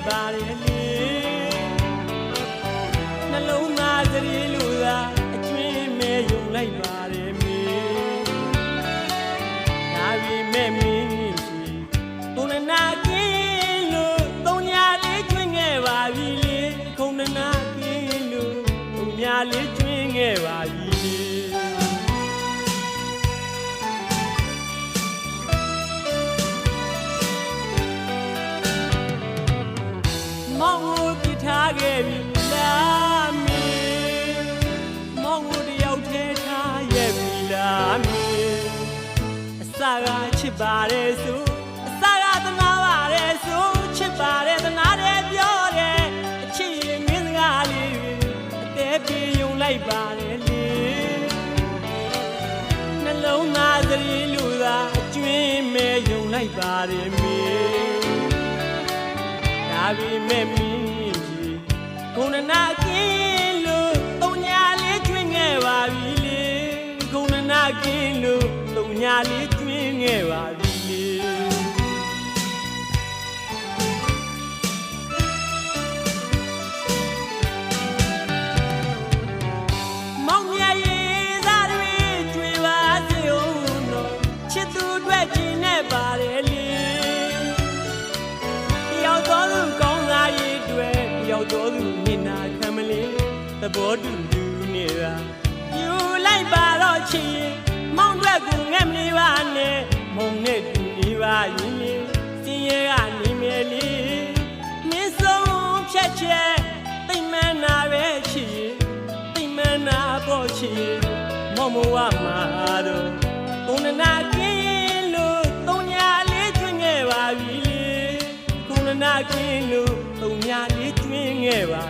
ပါတယ်လေနှလုံးသားစရီလူသာအကျွင်းမဲယုံလိုက်ပါတယ်မေဒါပေမဲ့မင်းရှိကိုနနာကင်းလို့သုံးညာလေးကျွင်းခဲ့ပါပြီလေခုံနနာကင်းလို့သုံးညာလေးကျွင်းခဲ့ပါပြီလေမောင်ကိုပြထားခဲ့ပြီလားမင်းမောင်ကိုတယောက်တည်းထားရဲ့ပြီလားမင်းအစကချစ်ပါတယ်ဆိုအစကသနာပါတယ်ဆိုချစ်ပါတယ်သနာတယ်ပြောတယ်အချစ်ရင်မင်းစကားလေးအသေးပြေယုံလိုက်ပါတယ်လေနှလုံးသားစရီလူသာအကျွင်းမဲယုံလိုက်ပါတယ်မင်းဒါပေမဲ့မင်းကြီးခုနနာကင်းလို့သုံးညာလေးကျွင်းခဲ့ပါပြီလေခုနနာကင်းလို့သုံးညာလေးကျွင်းခဲ့ပါပြီလေမောင်မြရေးသားတွေကျွေပါစေဦးတော့ချစ်သူအတွက်ကျင်နေပါတယ်လေရောက်တော်သူကောင်းစားရည်တွေရောက်တော်သူမျက်နာခံမလေးသဘောတူလူနေတာယူလိုက်ပါတော့ချစ်ရင်မောင်တွက်ကငက်မလေးပါနဲ့မုံနဲ့တူနေပါရင်လေစင်ရဲကနေမယ်လေမင်းဆုံးဖြတ်ချက်သိမ့်မှန်နာပဲချစ်ရင်သိမ့်မှန်နာပေါ့ချစ်ရင်မောင်မဝမှာတော့ဘုံနာကင်းလို့သုံးညာလေးကျွင်းခဲ့ပါပြီလေနာကင်းလို့သုံးညာလေးကျွင်းခဲ့ပါ